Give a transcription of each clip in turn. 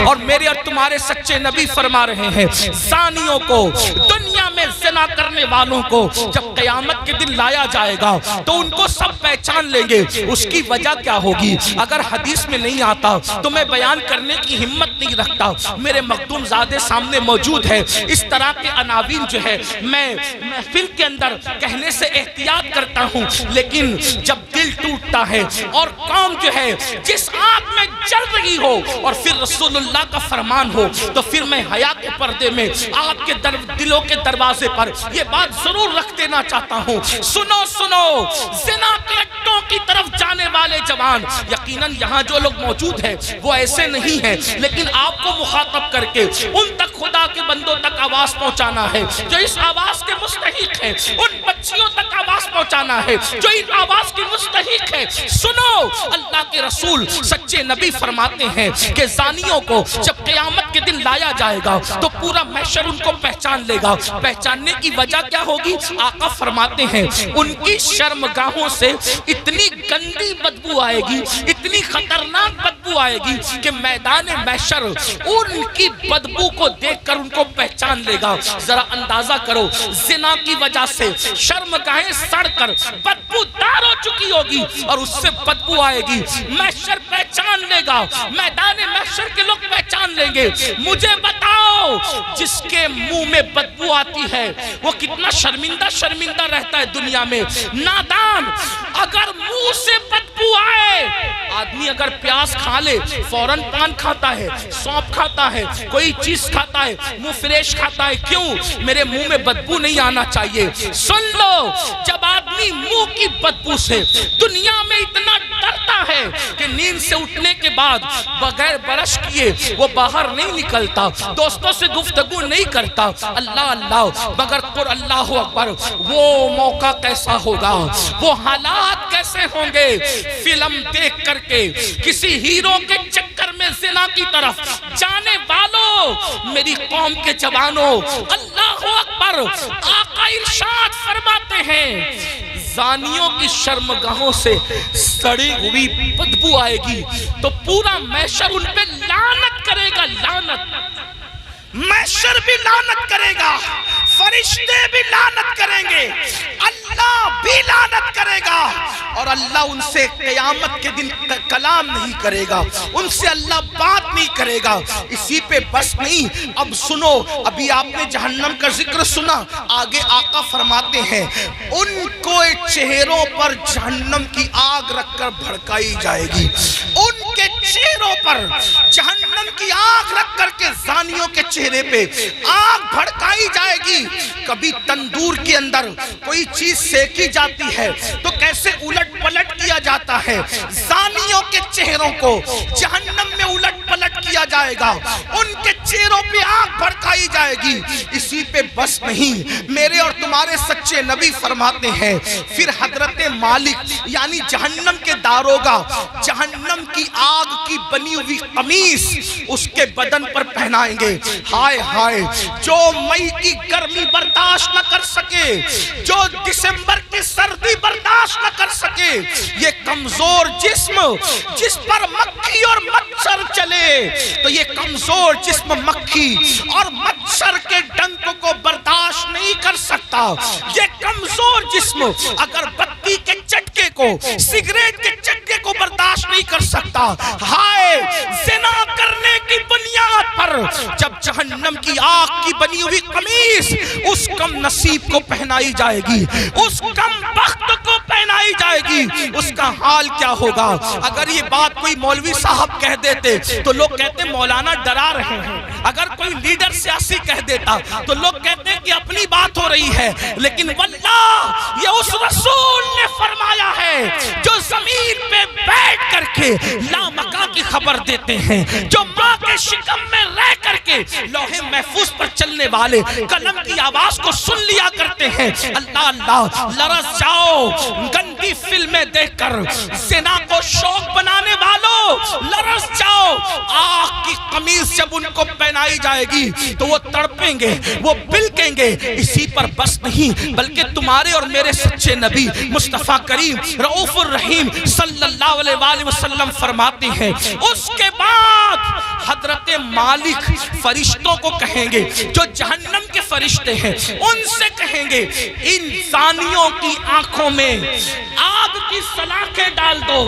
اور میرے اور تمہارے سچے نبی فرما رہے ہیں زانیوں کو, دنیا میں زنا کرنے والوں کو جب قیامت کے دن لایا جائے گا تو ان کو سب پہچان لیں گے. اس کی وجہ کیا ہوگی؟ اگر حدیث میں نہیں آتا تو میں بیان کرنے کی ہمت نہیں رکھتا. میرے مخدوم زادے سامنے موجود ہے. اس طرح کے عناوین جو ہے میں محفل کے اندر کہنے سے احتیاط کرتا ہوں, لیکن جب دل ٹوٹتا ہے اور قوم جو ہے جس آگ میں جل رہی ہو اور پھر رسول اللہ کا فرمان ہو, تو پھر میں حیا کے پردے میں آپ کے دلوں کے دروازے پر یہ بات ضرور رکھ دینا چاہتا ہوں. سنو سنو, زنا کے اڈوں کی طرف جانے والے جوان, یقیناً یہاں جو لوگ موجود ہیں وہ ایسے نہیں ہیں, لیکن آپ کو مخاطب کر کے ان تک خدا کے بندوں تک آواز پہنچانا ہے جو اس آواز کے مستحق ہیں, ان بچیوں تک آواز پہنچانا ہے جو اس آواز کے مستحق ہیں. سنو, اللہ کے رسول سچے نبی فرماتے ہیں کہ زانیوں کو جب قیامت کے دن لایا جائے گا تو پورا محشر ان کو پہچان لے گا. پہچاننے کی وجہ کیا ہوگی؟ آقا فرماتے ہیں ان کی شرمگاہوں سے اتنی گندی بدبو آئے گی, اتنی خطرناک بدبو آئے گی کہ میدان محشر ان کی بدبو کو دیکھ کر ان کو پہچان لے گا. ذرا اندازہ کرو, زنا کی وجہ سے شرمگاہیں سڑ کر بدبو دار ہو چکی ہوگی اور اس سے بدبو آئے گی. محشر پہچان لے گا, میدان محشر کے لوگ پہچان لیں گے. مجھے بتاؤ, جس کے منہ میں بدبو آتی ہے وہ کتنا شرمندہ رہتا ہے دنیا میں. نادان, اگر منہ سے بدبو آئے, آدمی اگر پیاز کھا لے فوراً پان کھاتا ہے, سونپ کھاتا ہے, کوئی چیز کھاتا ہے, منہ فریش کھاتا ہے. کیوں؟ میرے منہ میں بدبو نہیں آنا چاہیے. سن لو, جب آدمی منہ کی بدبو سے دنیا میں اتنا ڈرتا ہے کہ نیند سے اٹھنے کے بعد بغیر برش کیے وہ باہر نہیں نکلتا, دوستوں سے گفتگو نہیں کرتا, اللہ اللہ مگر قر اللہ اکبر, وہ موقع کیسا ہوگا, وہ حالات کیسے ہوں گے. فلم دیکھ کر کے کسی ہیرو کے چکر میں زنا کی طرف جانے والوں, میری قوم کے جوانوں, اللہ اکبر. آقا ارشاد فرماتے ہیں زانیوں کی شرمگاہوں سے سڑی ہوئی بدبو آئے گی تو پورا محشر ان پہ لعنت کرے گا. لعنت, محشر بھی لعنت کرے گا, فرشتے بھی لعنت کریں گے, اللہ بھی لعنت کرے گا, اور اللہ ان سے قیامت کے دن کلام نہیں کرے گا, ان سے اللہ بات نہیں کرے گا. اسی پہ بس نہیں, اب سنو, ابھی آپ نے جہنم کا ذکر سنا, آگے آقا فرماتے ہیں ان کو چہروں پر جہنم کی آگ رکھ کر بھڑکائی جائے گی. ان کے چہروں پر جہنم کی آگ رکھ کر کے زانیوں کے چہرے پہ آگ بھڑکائی جائے گی. کبھی تندور کے اندر کوئی چیز سیکی جاتی ہے تو کیسے الٹ پلٹ کیا جاتا ہے, زانیوں کے چہروں کو جہنم میں الٹ پلٹ کیا جائے گا, ان کے چہروں پہ آگ بھڑکائی جائے گی. اسی پہ بس نہیں, میرے اور تمہارے سچے نبی فرماتے ہیں پھر حضرت مالک یعنی جہنم کے داروغہ جہنم کی آگ کی بنی ہوئی قمیص اس کے بدن پر پہنائیں گے. ہائے ہائے, جو مئی کی گرمی برداشت نہ کر سکے, جو دسمبر کی سردی برداشت نہ کر سکے, یہ کمزور جسم جس پر مکھی اور مچھر چلے, تو یہ کمزور جسم مکھی اور مچھر کے ڈنک کو برداشت نہیں کر سکتا. یہ کمزور جسم اگر بتی کے چٹکے کو, سگریٹ کے چٹکے کو برداشت نہیں کر سکتا. ہائے, زنا کرنے کی بنیاد پر جب جہنم کی آگ کی بنی ہوئی قمیص اس کم نصیب کو پہنائی جائے گی, اس کم بخت کو پہنائی جائے گی, اس کا حال کیا ہوگا. اگر یہ بات کوئی مولوی صاحب کہہ دیتے تو لوگ کہتے مولانا ڈرا رہے ہیں, اگر کوئی لیڈر سیاسی کہہ دیتا تو لوگ کہتے کہ اپنی بات ہو رہی ہے, لیکن واللہ یہ اس رسول نے فرمایا ہے جو زمین پہ بیٹھ کر کے لامکا کی خبر دیتے ہیں, جو ماں کے شکم میں رہ کر کے لوح محفوظ پر چلنے والے قلم کی آواز کو سن لیا کرتے ہیں. اللہ اللہ, لرز جاؤ گندی فلمیں دیکھ کر, زنا کو شوق بنانے والوں لرز جاؤ. آگ کی قمیص جب ان کو پہنائی جائے گی تو وہ تڑپیں گے, وہ بلکیں گے. اسی پر بس نہیں بلکہ تمہارے اور میرے سچے نبی مصطفیٰ کریم رؤوف الرحیم صلی اللہ علیہ وآلہ وسلم فرماتے ہیں اس کے بعد حضرت مالک فرشتوں کو کہیں گے جو جہنم کے فرشتے ہیں، ان سے کہیں گے ان زانیوں کی آنکھوں میں آگ کی سلاخیں ڈال دو،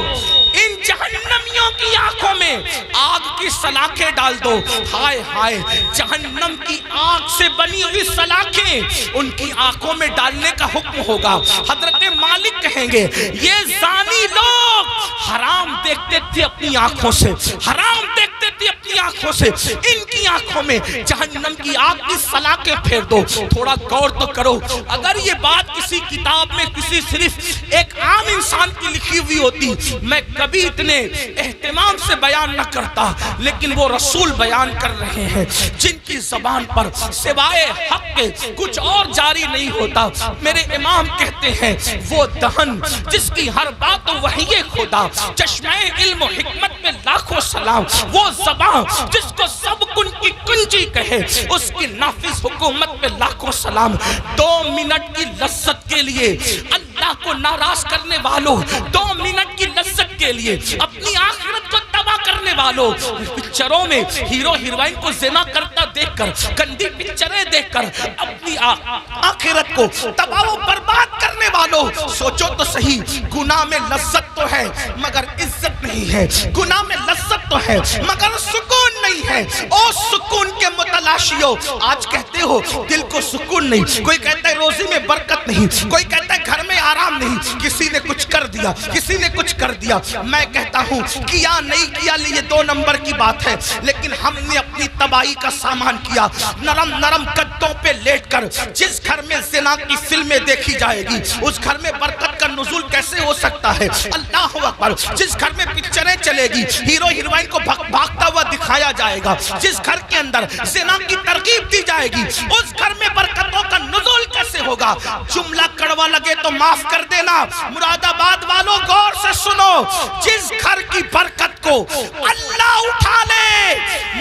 ان جہنمیوں کی آنکھوں میں آگ کی سلاخیں ڈال دو۔ ہائے ہائے، جہنم کی آگ سے بنی ہوئی سلاخیں ان کی آنکھوں میں ڈالنے کا حکم ہوگا۔ حضرت مالک کہیں گے یہ زانی لوگ حرام دیکھتے تھے اپنی آنکھوں سے، حرام دیکھتے تھے اپنی آنکھوں سے، ان کی آنکھوں میں جہنم کی آگ کی سلاخیں پھیر دو۔ تھوڑا غور تو کرو، اگر یہ بات کسی کتاب میں کسی صرف ایک عام انسان کی لکھی ہوئی ہوتی میں کبھی اتنے اہتمام سے بیان نہ کرتا، لیکن وہ رسول بیان کر رہے ہیں جن کی زبان پر سوائے حق کے کچھ اور جاری نہیں ہوتا۔ میرے امام کہتے ہیں وہ دہن جس کی ہر بات وحی خدا، چشمہ علم و حکمت میں لاکھوں سلام، وہ زبان جس کو سب کن کی کنجی کہے، اس کی نافذ حکومت میں لاکھوں سلام۔ 2 منٹ کی لذت کے لیے اللہ کو ناراض کرنے والوں، 2 منٹ کی لذت کے لیے اپنی آخرت کو تباہ کرنے والوں، پکچروں میں ہیرو ہیروئن کو زنا کرتا دیکھ کر، گندی پکچریں دیکھ کر اپنی آخرت کو تباہ و برباد کرنے والوں، سوچو تو صحیح، گناہ میں لذت تو ہے مگر عزت نہیں ہے، گناہ میں لذت تو ہے مگر سکون نہیں ہے۔ او سکون کے متلاشیوں، آج کہتے ہو دل کو سکون نہیں، کوئی کہتا ہے روزی میں برکت نہیں، کوئی کہتا ہے گھر میں آرام نہیں، کسی نے کچھ کر دیا، کسی نے کچھ کر دیا۔ میں کہتا ہوں کیا نہیں کیا یہ 2 نمبر کی بات ہے، لیکن ہم نے اپنی تباہی کا سامان کیا۔ نرم نرم گدوں پہ لیٹ کر جس گھر میں زنا کی فلمیں دیکھی جائے گی، اس گھر میں برکت کا نزول کیسے ہو سکتا ہے؟ اللہ اکبر۔ جس گھر میں پکچریں چلے گی، ہیرو ہیروئن کو بھاگتا ہوا دکھایا جائے گا، جس گھر کے اندر زنا کی ترغیب دی جائے گی، اس گھر میں برکتوں کا نزول کیسے ہوگا؟ جملہ کڑوا لگے تو معاف کر دینا، مراد آباد والوں غور سے سنو، جس گھر کی برکت کو اللہ اٹھا لے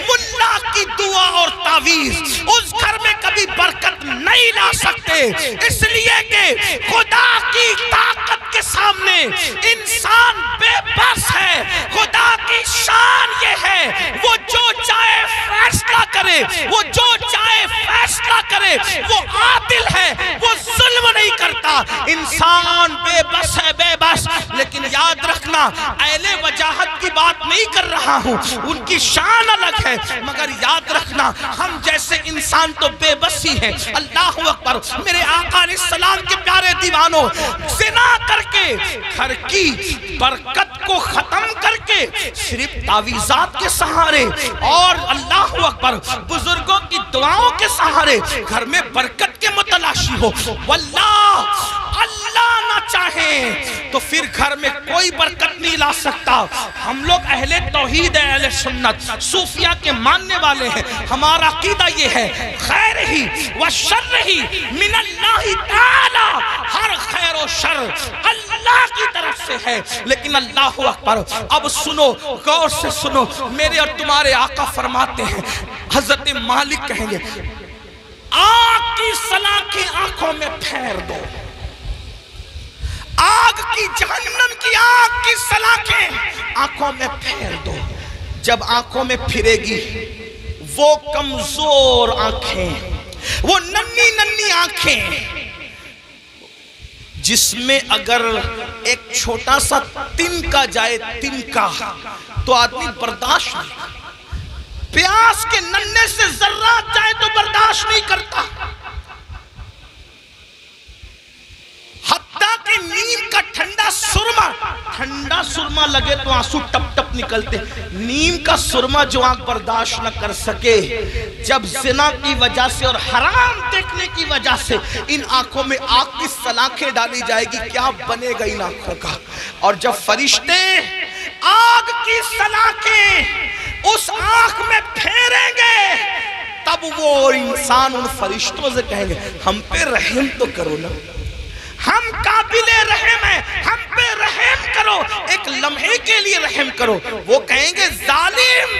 ملا کی دعا اور تعویذ، اس گھر میں کبھی برکت نہیں لا سکتے، اس لیے کہ خدا کی طاقت کے سامنے انسان بے بس ہے۔ خدا کی شان یہ ہے وہ جو چاہے فیصلہ کرے، وہ جو چاہے فیصلہ کرے، وہ عادل ہے، وہ ظلم نہیں کرتا۔ انسان بے بس ہے، بے بس، لیکن یاد رکھنا اہل وجاہت کی بات نہیں کر رہا ہوں، ان کی شان الگ ہے، مگر یاد رکھنا ہم جیسے انسان تو بے بس ہی ہیں۔ اللہ اکبر۔ میرے آقا علیہ السلام کے پیارے دیوانوں، زنا کر کے گھر کی برکت کو ختم کر کے صرف تعویذات کے سہارے اور اللہ اکبر بزرگوں کی دعاؤں کے سہارے گھر میں برکت کے متلاشی ہو، واللہ اللہ نہ چاہے تو پھر گھر میں کوئی برکت نہیں لا سکتا۔ ہم لوگ اہل توحید ہیں، اہل سنت، صوفیہ کے ماننے والے ہیں، ہمارا عقیدہ یہ ہے خیر ہی و شر ہی من اللہ تعالی، ہر خیر و شر اللہ کی طرف سے ہے۔ لیکن اللہ اکبر، اب سنو، غور سے سنو، میرے اور تمہارے آقا فرماتے ہیں، حضرت مالک کہیں گے آگ کی سلاخیں آنکھوں میں پھیر دو، آگ کی جہنم کی آگ کی سلاخیں آنکھوں میں پھیر دو۔ جب آنکھوں میں پھرے گی وہ کمزور آنکھیں، وہ ننھی ننھی آنکھیں جس میں اگر ایک چھوٹا سا تنکا جائے، تنکا، تو آدمی برداشت نہیں، پیاس کے ننھے سے ذرات جائے تو برداشت نہیں کرتا، حتیٰ کہ نیم کا ٹھنڈا سرما لگے تو آنسو ٹپ ٹپ نکلتے، نیم کا سرما جو آنکھ برداشت نہ کر سکے، جب زنا کی وجہ سے اور حرام دیکھنے کی وجہ سے ان آنکھوں میں آگ کی سلاخیں ڈالی جائے گی، کیا بنے گا ان آنکھوں کا؟ اور جب فرشتے آگ کی سلاخیں اس آنکھ میں پھیریں گے، تب وہ انسان ان فرشتوں سے کہیں گے ہم پہ رحم تو کرو نا، ہم قابل رحم ہیں، ہم پہ رحم کرو، ایک لمحے کے لیے رحم کرو۔ وہ کہیں گے ظالم،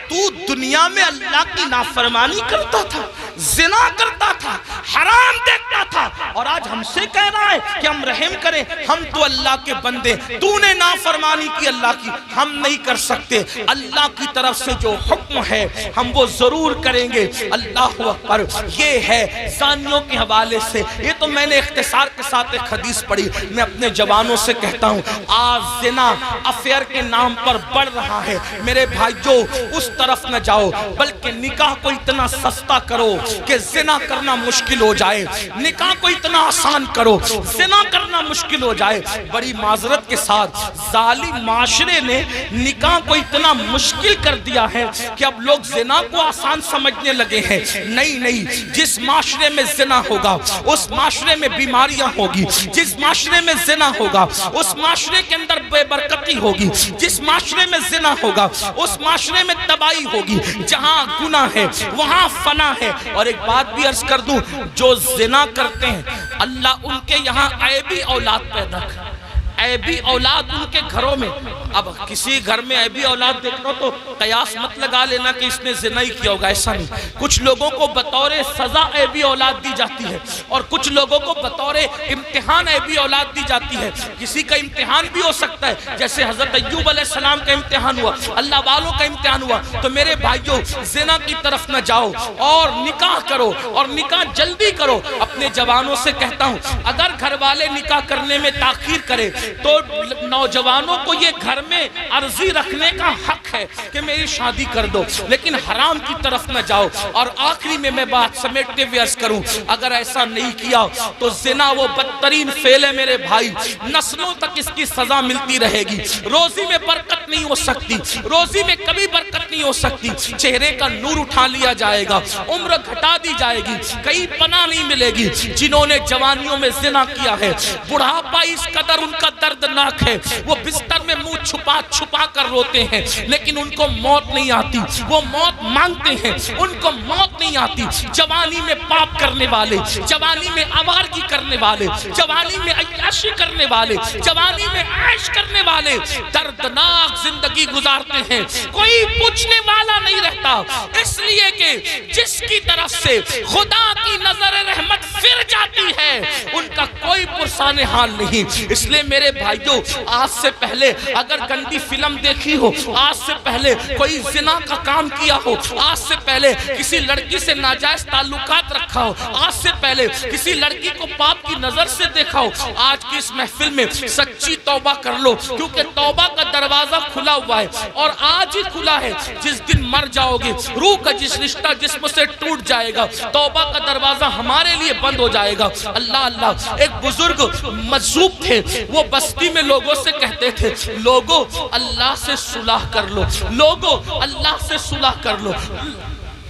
تو دنیا میں اللہ کی نافرمانی کرتا تھا، زنا کرتا تھا، حرام دیکھتا تھا اور آج ہم سے کہہ رہا ہے کہ ہم رحم کریں. ہم تو اللہ کے بندے, تو نے نافرمانی کی اللہ کی, ہم نہیں کر سکتے. اللہ کی طرف سے جو حکم ہے ہم وہ ضرور کریں گے. اللہ اکبر. یہ ہے زانیوں کے حوالے سے. یہ تو میں نے اختصار کے ساتھ ایک حدیث پڑھی. میں اپنے جوانوں سے کہتا ہوں آج زنا افیئر کے نام پر بڑھ رہا ہے. میرے بھائیو اس طرف نہ جاؤ, بلکہ نکاح کو اتنا سستا کرو کہ زنا کرنا مشکل ہو جائے. نکاح کو اتنا آسان کرو زنا کرنا مشکل ہو جائے. بڑی معذرت کے ساتھ ظالم معاشرے نے نکاح کو اتنا مشکل کر دیا ہے کہ اب لوگ زنا کو آسان سمجھنے لگے ہیں. نہیں نہیں, جس معاشرے میں زنا ہوگا اس معاشرے میں بیماریاں ہوگی. جس معاشرے میں زنا ہوگا اس معاشرے کے اندر بے برکتی ہوگی. جس معاشرے میں زنا ہوگا اس معاشرے میں تباہی ہوگی. جہاں گناہ ہے وہاں فنا ہے. اور ایک بات بھی عرض کر دوں, جو زنا کرتے ہیں اللہ ان کے یہاں عیبی اولاد پیدا کر, عیبی اولاد ان کے گھروں میں. اب کسی گھر میں عیبی اولاد دیکھنا تو قیاس مت لگا لینا کہ اس نے زنا ہی کیا ہوگا, ایسا نہیں. کچھ لوگوں کو بطور سزا عیبی اولاد دی جاتی ہے اور کچھ لوگوں کو بطور امتحان عیبی اولاد دی جاتی ہے. کسی کا امتحان بھی ہو سکتا ہے, جیسے حضرت ایوب علیہ السلام کا امتحان ہوا, اللہ والوں کا امتحان ہوا. تو میرے بھائیو زنا کی طرف نہ جاؤ اور نکاح کرو, اور نکاح جلدی کرو. اپنے جوانوں سے کہتا ہوں اگر گھر والے نکاح کرنے میں تاخیر کرے تو نوجوانوں کو یہ گھر میں عرضی رکھنے کا حق ہے کہ میری شادی کر دو, لیکن حرام کی طرف نہ جاؤ. اور آخری میں بات سمیٹتے ہوئے عرض کروں, اگر ایسا نہیں کیا تو زنا وہ بدترین فعل ہے میرے بھائی. نسلوں تک اس کی سزا ملتی رہے گی. روزی میں برکت نہیں ہو سکتی, روزی میں کبھی برکت نہیں ہو سکتی. چہرے کا نور اٹھا لیا جائے گا, عمر گھٹا دی جائے گی, کہیں پناہ نہیں ملے گی. جنہوں نے جوانیوں میں زنا کیا ہے بڑھاپا اس قدر ان کا دردناک ہے, وہ بستر میں منہ چھپا چھپا کر روتے ہیں لیکن ان کو موت نہیں آتی. وہ موت مانگتے ہیں, ان کو موت نہیں آتی. جوانی میں پاپ کرنے والے, جوانی میں آوارگی کرنے والے, جوانی میں عیاشی کرنے والے, جوانی میں عیش کرنے والے دردناک زندگی گزارتے ہیں. کوئی پوچھنے والا نہیں رہتا, اس لیے کہ جس کی طرف سے خدا کی نظر رحمت پھر جاتی ہے ان کا کوئی پرسان حال نہیں. اس لیے میرے بھائیوں آج سے پہلے اگر گندی فلم دیکھی ہو, آج سے پہلے کوئی زنا کا کام کیا ہو, آج سے پہلے کسی لڑکی سے ناجائز تعلقات رکھا ہو, آج سے پہلے کسی لڑکی کو پاپ کی نظر سے دیکھا ہو, آج کی اس محفل میں سچی توبہ کر لو, کیونکہ توبہ کا دروازہ کھلا ہوا ہے اور آج ہی کھلا ہے. جس دن مر جاؤ گے روح کا جس رشتہ جسم سے ٹوٹ جائے گا, توبہ کا دروازہ ہمارے لیے بند ہو جائے گا. اللہ اللہ. ایک بزرگ مجذوب تھے, وہ بستی میں لوگوں سے کہتے تھے لوگوں اللہ سے صلح کر لو, لوگوں اللہ سے صلح کر لو,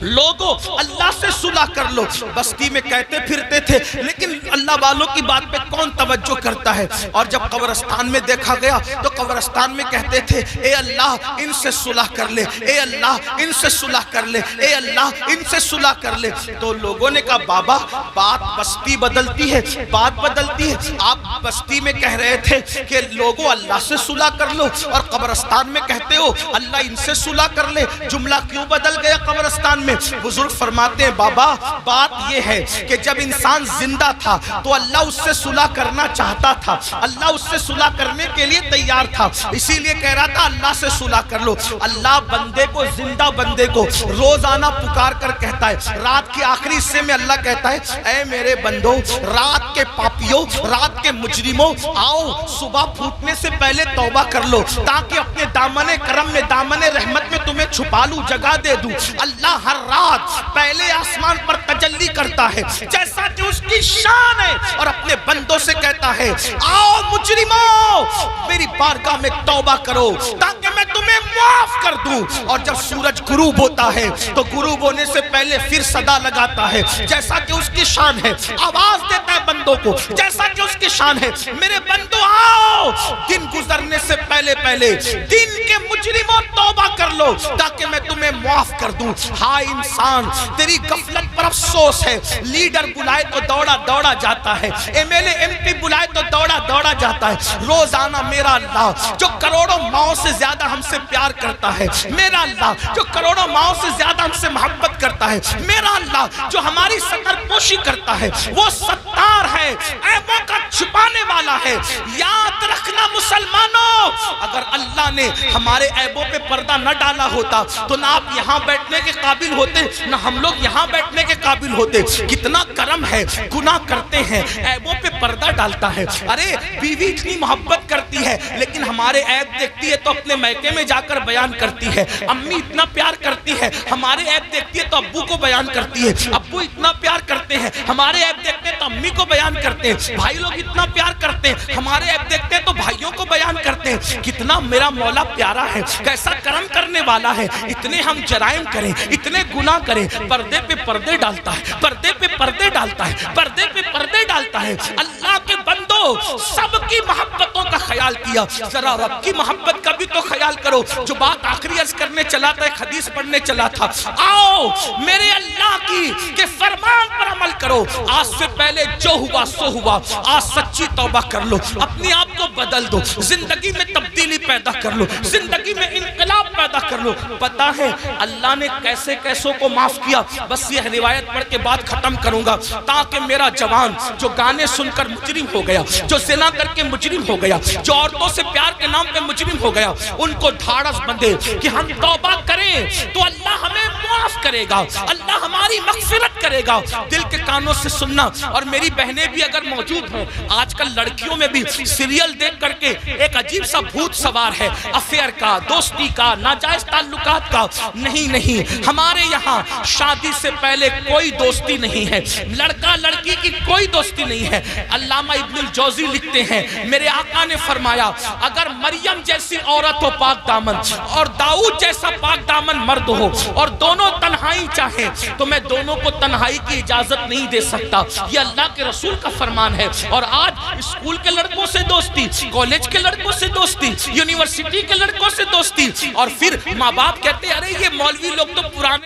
لوگوں اللہ سے صلح کر لو. بستی میں کہتے پھرتے تھے لیکن اللہ والوں کی بات پہ کون توجہ کرتا ہے. اور جب قبرستان میں دیکھا گیا تو قبرستان میں کہتے تھے اے اللہ ان سے صلح کر لے, اے اللہ ان سے صلح کر لے, اے اللہ ان سے صلح کر لے. تو لوگوں نے کہا بابا بات بستی بدلتی ہے, بات بدلتی ہے. آپ بستی میں کہہ رہے تھے کہ لوگوں اللہ سے صلح کر لو اور قبرستان میں کہتے ہو اللہ ان سے صلح کر لے, جملہ کیوں بدل گیا قبرستان میں؟ بزرگ فرماتے ہیں بابا بات یہ ہے کہ جب انسان زندہ تھا تو اللہ اس سے صلح کرنا چاہتا تھا, اللہ اس سے صلح کرنے کے لیے تیار تھا, اسی لیے کہہ رہا تھا اللہ سے صلح کر لو. اللہ بندے کو, زندہ بندے کو روزانہ پکار کر کہتا ہے, رات کے آخری حصے میں اللہ کہتا ہے اے میرے بندو, رات کے پاپیوں, رات کے مجرموں, آؤ صبح پھوٹنے سے پہلے توبہ کر لو تاکہ اپنے دامن کرم میں, دامن رحمت میں تمہیں چھپا لوں, جگہ دے دوں. اللہ ہر رات پہلے آسمان پر تجلی کرتا ہے جیسا کہ اس کی شان ہے اور اپنے بندوں سے کہتا ہے آؤ مجرموں میری بارگاہ میں توبہ کرو تاکہ میں تمہیں معاف کر دوں. اور جب سورج غروب ہوتا ہے تو غروب ہونے سے پہلے پھر صدا لگاتا ہے جیسا کہ اس کی شان ہے, آواز دیتا ہے بندوں کو جیسا کہ اس کی شان ہے, میرے بندوں آؤ دن گزرنے سے پہلے پہلے دن کے مجرموں توبہ کر لو تاکہ میں تمہیں معاف کر دوں. ہائے انسان تیری غفلت پر افسوس ہے, لیڈر بلائے تو دوڑا دوڑا جاتا ہے, M L A M P بلائے تو دوڑا دوڑا جاتا ہے. روزانہ میرا اللہ جو کروڑوں ماؤں سے زیادہ ہم سے پیار کرتا ہے, میرا اللہ جو کروڑوں ماؤں سے زیادہ ہم سے محبت محبت کرتا ہے، میرا اللہ جو ہماری ستر پوشی کرتا ہے وہ ستار ہے، عیبوں کا چھپانے والا ہے۔ یاد رکھنا مسلمانوں، اگر اللہ نے ہمارے عیبوں پہ پردہ نہ ڈالا ہوتا تو نہ آپ یہاں بیٹھنے کے قابل ہوتے، نہ ہم لوگ یہاں بیٹھنے کے قابل ہوتے۔ کتنا کرم ہے، گناہ کرتے ہیں، عیبوں پہ پردہ ڈالتا ہے۔ ارے بیوی اتنی محبت کرتی ہے لیکن ہمارے عیب دیکھتی ہے تو اپنے میکے میں جا کر بیان کرتی ہے، امی اتنا پیار کرتی ہے، ہمارے عیب دیکھتی ہے تو ابو کو بیان کرتی ہے، ابو اتنا پیار کرتے ہیں، ہمارے عیب دیکھتے ہیں تو امی کو بیان کرتے ہیں، بھائی لوگ اتنا پیار کرتے ہیں، ہمارے عیب دیکھتے ہیں تو بھائیوں کو بیان کرتے ہیں۔ کتنا میرا مولا پیارا ہے، کیسا کرم کرنے والا ہے۔ اتنے ہم جرائم کریں، اتنے گناہ کریں، پردے پہ پردے ڈالتا ہے، پردے پہ پردے ڈالتا ہے، پردے پہ پردے ڈالتا ہے۔ اللہ کے بندو، سب کی محبتوں کا خیال کیا، ذرا رب کی محبت کا بھی تو خیال کرو۔ جو بات آخری عرض کرنے چلا تھا، ایک حدیث پڑھنے چلا تھا، آؤ میرے اللہ کی کہ فرمان پر عمل کرو، آج سے پہلے جو ہوا سو ہوا، آج سچی توبہ کر لو، اپنے آپ کو بدل دو، زندگی میں تبدیلی پیدا کر لو، زندگی میں انقلاب پیدا کر لو۔ پتا ہے اللہ نے کیسے کیسوں کو معاف کیا؟ بس یہ روایت پڑھ کے بات ختم کروں گا تاکہ میرا جوان جو گانے سن کر مجرم ہو گیا، جو زنا کر کے مجرم ہو گیا، جو عورتوں سے پیار کے نام پہ مجرم ہو گیا، ان کو دھاڑس بندھے کہ ہم توبہ کریں تو اللہ ہمیں معاف کرے گا، اللہ ہماری مغفرت کرے گا۔ دل کے کانوں سے سننا، اور میری بہنیں بھی اگر موجود ہیں، آج کل لڑکیوں میں بھی سیریل دیکھ کر کے ایک عجیب سا بھوت سوار ہے، افیئر کا، دوستی کا، ناجائز تعلقات کا۔ نہیں نہیں، ہمارے یہاں شادی سے پہلے کوئی دوستی نہیں ہے، لڑکا لڑکی کی کوئی دوستی نہیں ہے۔ علامہ ابن الجوزی لکھتے ہیں، میرے آقا نے فرمایا اگر مریم جیسی عورت ہو پاک دامن اور داؤد جیسا پاک دامن مرد ہو اور دونوں تنہائی چاہیں تو میں دونوں کو تنہائی کی اجازت نہیں دے سکتا۔ یہ اللہ کے رسول کا فرمان ہے۔ اور آج اسکول کے لڑکوں سے دوستی، کالج کے لڑکوں سے دوستی، یونیورسٹی کے لڑکوں سے دوستی، اور پھر ماں باپ کہتے ہیں ارے یہ مولوی لوگ تو پرانے